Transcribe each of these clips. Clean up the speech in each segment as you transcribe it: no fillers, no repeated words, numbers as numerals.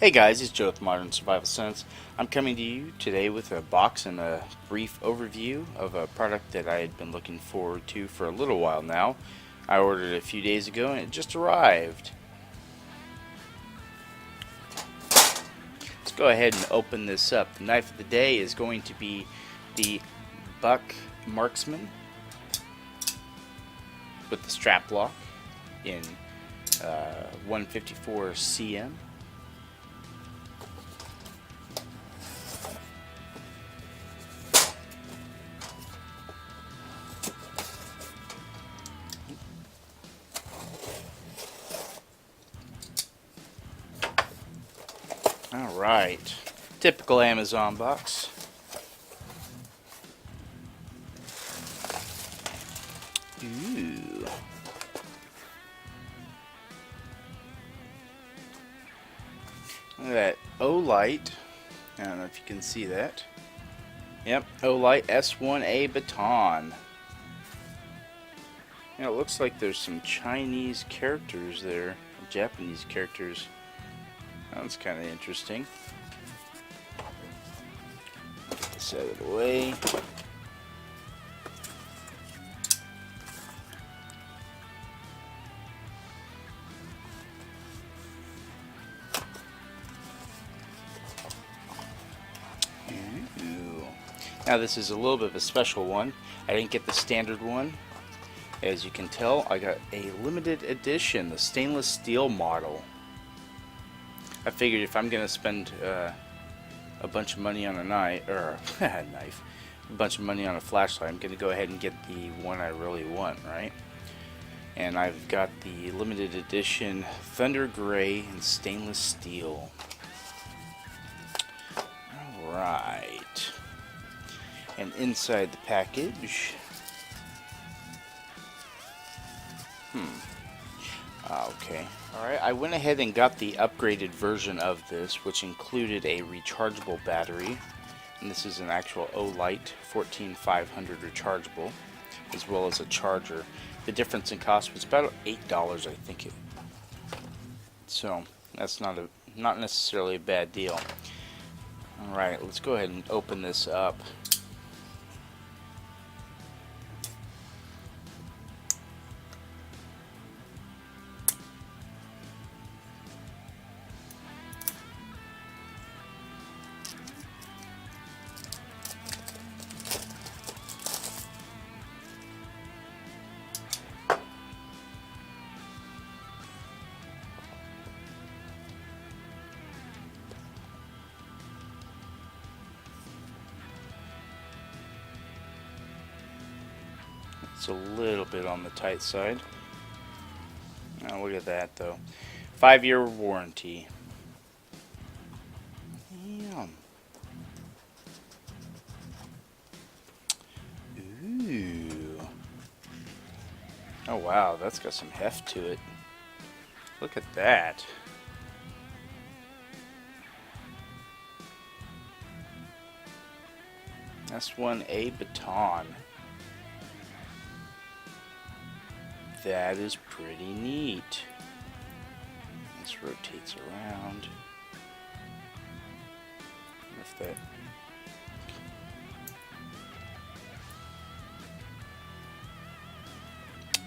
Hey guys, it's Joe with Modern Survival Sense. I'm coming to you today with a box and a brief overview of a product that I had been looking forward to for a little while now. I ordered it a few days ago and it just arrived. Let's go ahead and open this up. The knife of the day is going to be the Buck Marksman with the strap lock in 154 cm. Alright, typical Amazon box. Ooh. Look at that Olight. I don't know if you can see that. Yep, Olight S1A Baton. It looks like there's some Chinese characters there, Japanese characters. That's kind of interesting. Get this out of the way. Ooh. Now this is a little bit of a special one. I didn't get the standard one. As you can tell, I got a limited edition, the stainless steel model. I figured if I'm gonna spend a bunch of money on a knife, or a bunch of money on a flashlight, I'm gonna go ahead and get the one I really want, right? And I've got the limited edition Thunder Gray in stainless steel. Alright. And inside the package, okay. Alright, I went ahead and got the upgraded version of this, which included a rechargeable battery. And this is an actual Olight 14500 rechargeable, as well as a charger. The difference in cost was about $8, I think. So that's not necessarily a bad deal. Alright, let's go ahead and open this up. It's a little bit on the tight side. Now look at that though. 5-year warranty. Damn. Ooh. Oh wow, that's got some heft to it. Look at that. S1A Baton. That is pretty neat. This rotates around. If that.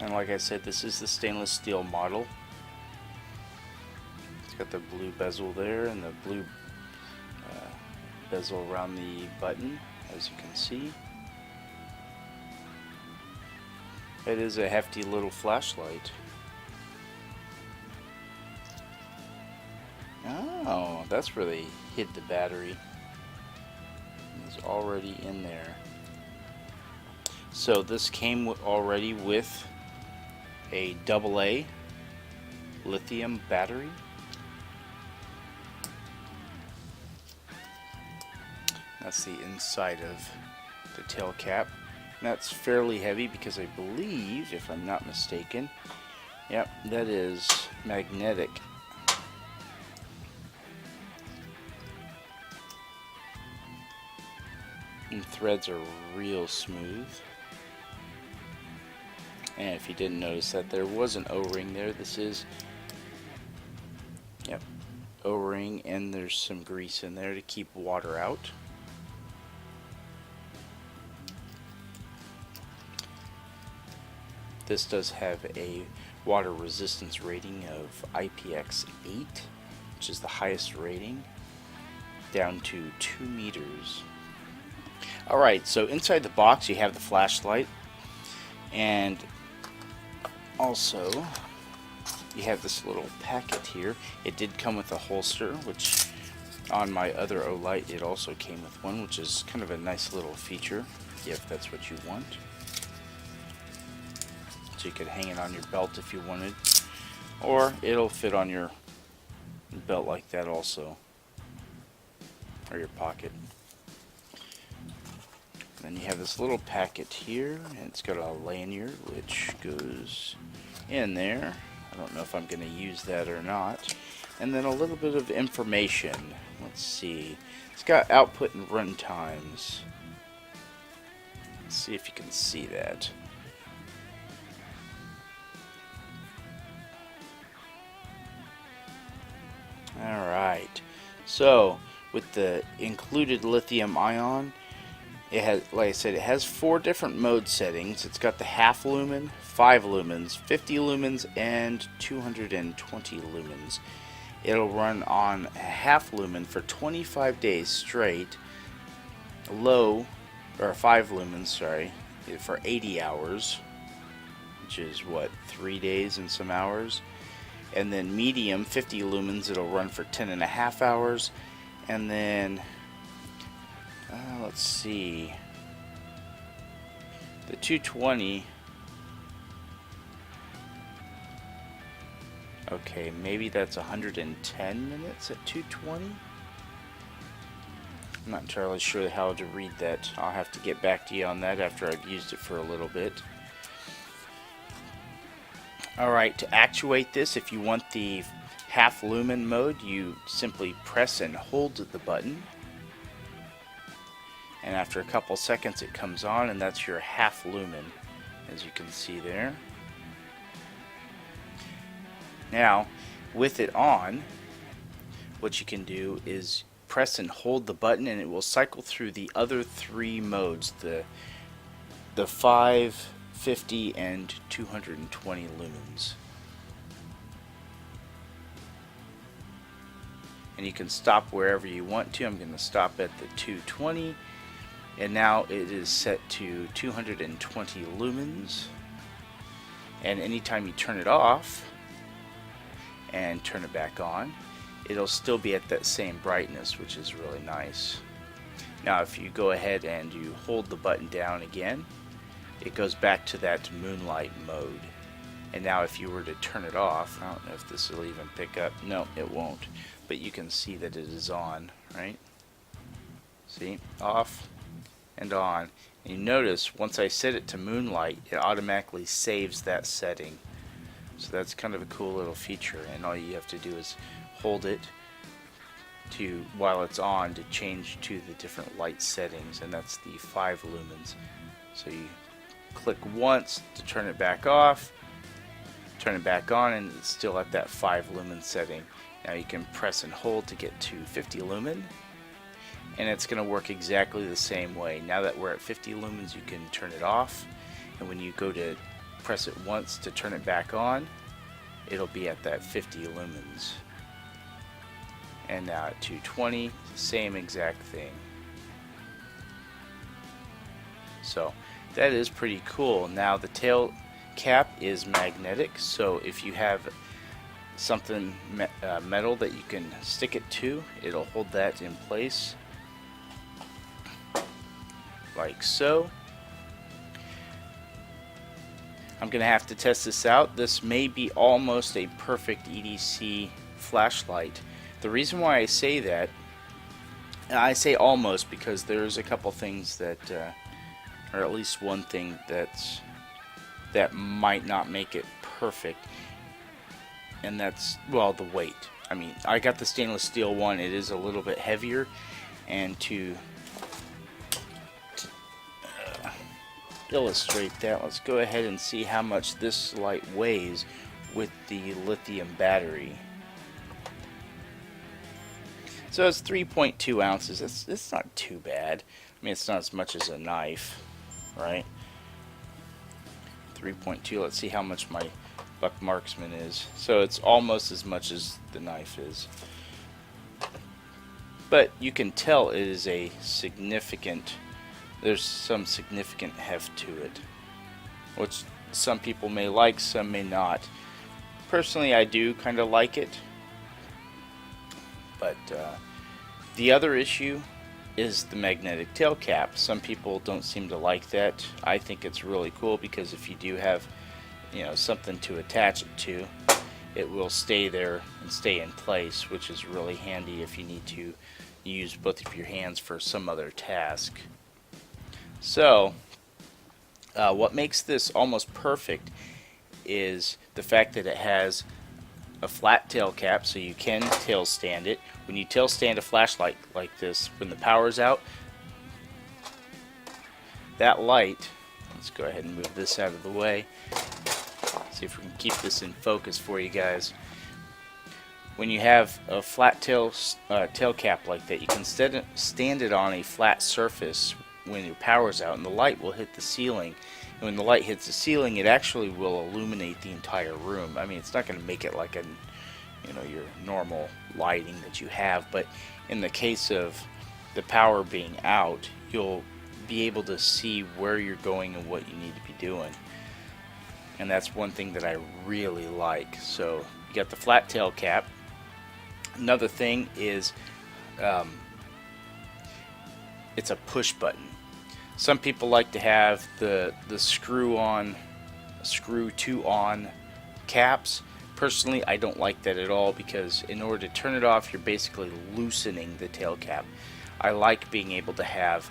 And like I said, this is the stainless steel model. It's got the blue bezel there and the blue bezel around the button, as you can see. It is a hefty little flashlight. Oh, that's where they hid the battery. It's already in there. So this came already with a AA lithium battery. That's the inside of the tail cap. That's fairly heavy because I believe, if I'm not mistaken, yep, that is magnetic. And threads are real smooth. And if you didn't notice that there was an O-ring there, this is, yep, O-ring, and there's some grease in there to keep water out. This does have a water resistance rating of IPX8, which is the highest rating, down to 2 meters. Alright, so inside the box you have the flashlight, and also you have this little packet here. It did come with a holster, which on my other Olight it also came with one, which is kind of a nice little feature if that's what you want. So you could hang it on your belt if you wanted, or it'll fit on your belt like that also, or your pocket. Then you have this little packet here, and it's got a lanyard which goes in there. I don't know if I'm going to use that or not. And then a little bit of information. Let's see. It's got output and run times. Let's see if you can see that. Alright, so with the included lithium ion, it has, like I said, it has 4 different mode settings. It's got the half lumen, 5 lumens, 50 lumens, and 220 lumens. It'll run on a half lumen for 25 days straight, low, or 5 lumens, sorry, for 80 hours, which is what, 3 days and some hours. And then medium, 50 lumens, it'll run for 10.5 hours. And then let's see, the 220, okay, maybe that's 110 minutes at 220. I'm not entirely sure how to read that. I'll have to get back to you on that after I've used it for a little bit. Alright, to actuate this, if you want the half lumen mode, you simply press and hold the button, and after a couple seconds it comes on, and that's your half lumen, as you can see there. Now, with it on, what you can do is press and hold the button, and it will cycle through the other 3 modes, the 5, 50, and 220 lumens. And you can stop wherever you want to. I'm going to stop at the 220, and now it is set to 220 lumens. And anytime you turn it off and turn it back on, it'll still be at that same brightness, which is really nice. Now if you go ahead and you hold the button down again, it goes back to that moonlight mode. And now if you were to turn it off, I don't know if this will even pick up. No, it won't. But you can see that it is on, right? See? Off and on. And you notice once I set it to moonlight, it automatically saves that setting. So that's kind of a cool little feature, and all you have to do is hold it to while it's on to change to the different light settings, and that's the 5 lumens. So you click once to turn it back off, turn it back on, and it's still at that 5 lumen setting. Now you can press and hold to get to 50 lumen, and it's going to work exactly the same way. Now that we're at 50 lumens, you can turn it off, and when you go to press it once to turn it back on, it'll be at that 50 lumens. And now at 220, same exact thing. So that is pretty cool. Now the tail cap is magnetic, so if you have something metal that you can stick it to, it'll hold that in place like so. I'm gonna have to test this out. This may be almost a perfect EDC flashlight. The reason why I say that, and I say almost because there's a couple things that or at least one thing that might not make it perfect, and that's, well, the weight. I mean, I got the stainless steel one. It is a little bit heavier, and to illustrate that, let's go ahead and see how much this light weighs with the lithium battery. So it's 3.2 ounces. It's not too bad. I mean, it's not as much as a knife, right? 3.2. Let's see how much my Buck Marksman is. So it's almost as much as the knife is. But you can tell it is a significant, there's some significant heft to it, which some people may like, some may not. Personally, I do kind of like it. But the other issue is the magnetic tail cap. Some people don't seem to like that. I think it's really cool because if you do have, you know, something to attach it to, it will stay there and stay in place, which is really handy if you need to use both of your hands for some other task. So what makes this almost perfect is the fact that it has a flat tail cap, so you can tail stand it. When you tail stand a flashlight like this, when the power's out, that light, let's go ahead and move this out of the way, see if we can keep this in focus for you guys. When you have a flat tail cap like that, you can stand it on a flat surface when your power's out, and the light will hit the ceiling. And when the light hits the ceiling, it actually will illuminate the entire room. I mean, it's not going to make it like a, you know, your normal lighting that you have, but in the case of the power being out, you'll be able to see where you're going and what you need to be doing. And that's one thing that I really like. So you got the flat tail cap. Another thing is it's a push button. Some people like to have the screw to on caps. Personally, I don't like that at all, because in order to turn it off, you're basically loosening the tail cap. I like being able to have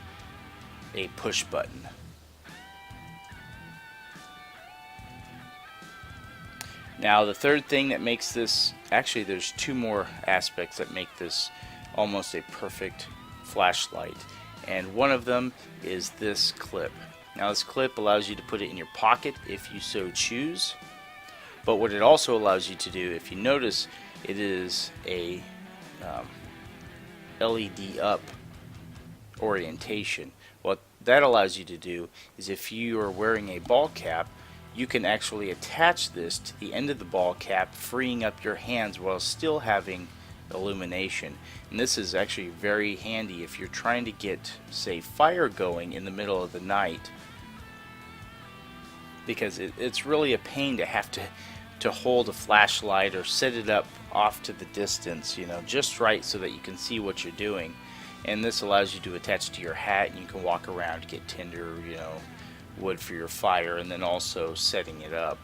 a push button. Now the third thing that makes this, actually there's two more aspects that make this almost a perfect flashlight, and one of them is this clip. Now this clip allows you to put it in your pocket if you so choose, but what it also allows you to do, if you notice, it is a LED up orientation. What that allows you to do is, if you are wearing a ball cap, you can actually attach this to the end of the ball cap, freeing up your hands while still having illumination. And this is actually very handy if you're trying to get, say, fire going in the middle of the night, because it's really a pain to have to hold a flashlight or set it up off to the distance, you know, just right so that you can see what you're doing. And this allows you to attach to your hat, and you can walk around, get tinder, you know, wood for your fire, and then also setting it up.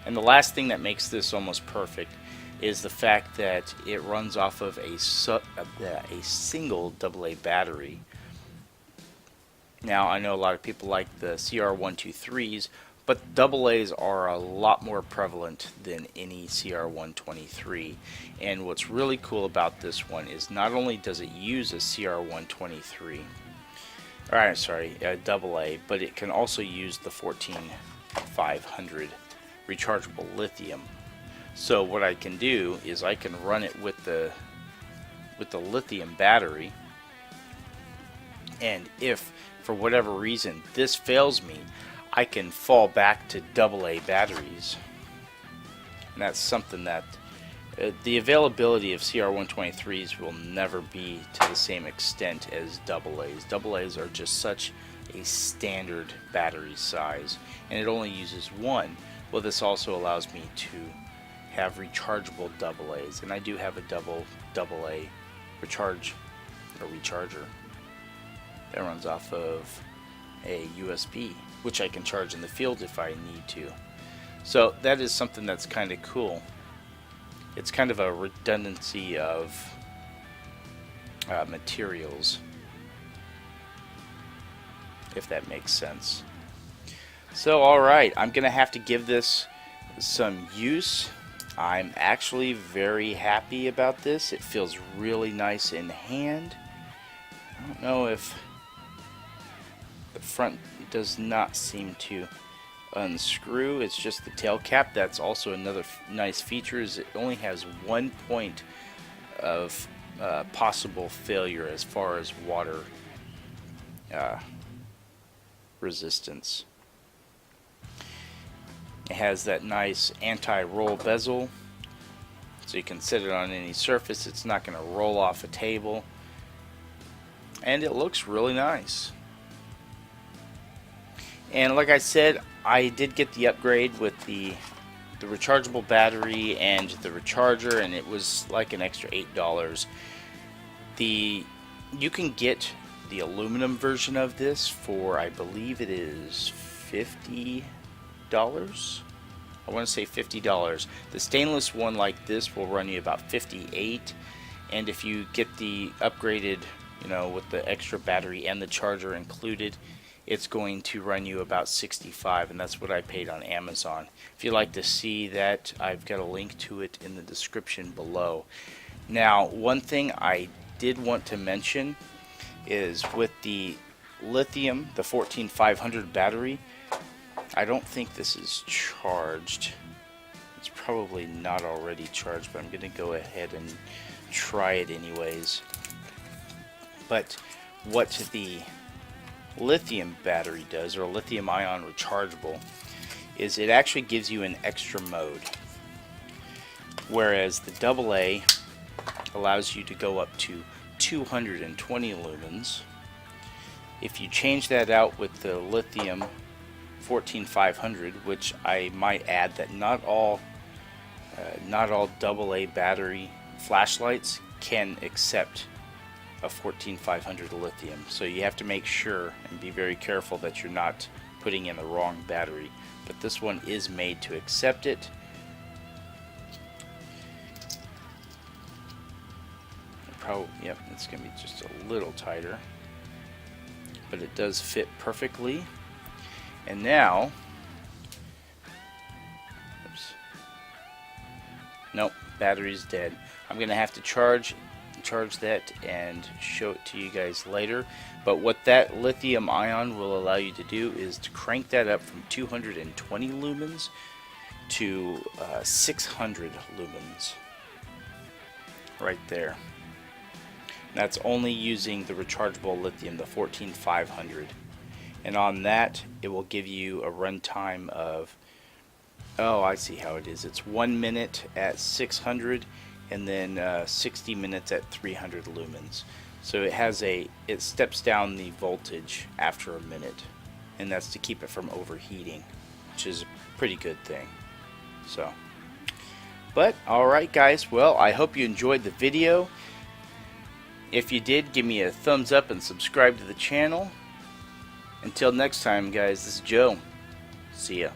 And the last thing that makes this almost perfect is the fact that it runs off of a single AA battery. Now I know a lot of people like the CR123s, but AA's are a lot more prevalent than any CR123. And what's really cool about this one is not only does it use a CR123, alright, sorry, AA, but it can also use the 14500 rechargeable lithium. So what I can do is I can run it with the lithium battery, and if for whatever reason this fails me, I can fall back to AA batteries. And that's something that the availability of CR123s will never be to the same extent as AA's. AA's are just such a standard battery size, and it only uses one. Well, this also allows me to have rechargeable AA's, and I do have a AA recharger that runs off of a USB, which I can charge in the field if I need to. So that is something that's kind of cool. It's kind of a redundancy of materials, if that makes sense. So alright, I'm gonna have to give this some use. I'm actually very happy about this. It feels really nice in hand. I don't know if the front does not seem to unscrew. It's just the tail cap. That's also another nice feature, is it only has one point of possible failure as far as water resistance. It has that nice anti-roll bezel, so you can set it on any surface. It's not going to roll off a table, and it looks really nice. And like I said, I did get the upgrade with the rechargeable battery and the recharger, and it was like an extra $8. You can get the aluminum version of this for, I believe it is $50. I want to say $50. The stainless one like this will run you about $58, and if you get the upgraded, you know, with the extra battery and the charger included, it's going to run you about $65, and that's what I paid on Amazon. If you'd like to see that, I've got a link to it in the description below. Now, one thing I did want to mention is with the lithium, the 14500 battery, I don't think this is charged. It's probably not already charged, but I'm going to go ahead and try it anyways. But what the lithium battery does, or lithium ion rechargeable, is it actually gives you an extra mode, whereas the AA allows you to go up to 220 lumens. If you change that out with the lithium 14500, which I might add that not all AA battery flashlights can accept a 14500 lithium, so you have to make sure and be very careful that you're not putting in the wrong battery. But this one is made to accept it. Yep, it's gonna be just a little tighter, but it does fit perfectly. And now, oops, nope, battery's dead. I'm gonna have to charge that and show it to you guys later. But what that lithium ion will allow you to do is to crank that up from 220 lumens to 600 lumens right there. That's only using the rechargeable lithium, the 14500, and on that it will give you a runtime of, oh, I see how it is. It's 1 minute at 600 and then 60 minutes at 300 lumens. So it steps down the voltage after a minute, and that's to keep it from overheating, which is a pretty good thing. So, but alright guys, well, I hope you enjoyed the video. If you did, give me a thumbs up and subscribe to the channel. Until next time guys, this is Joe. See ya.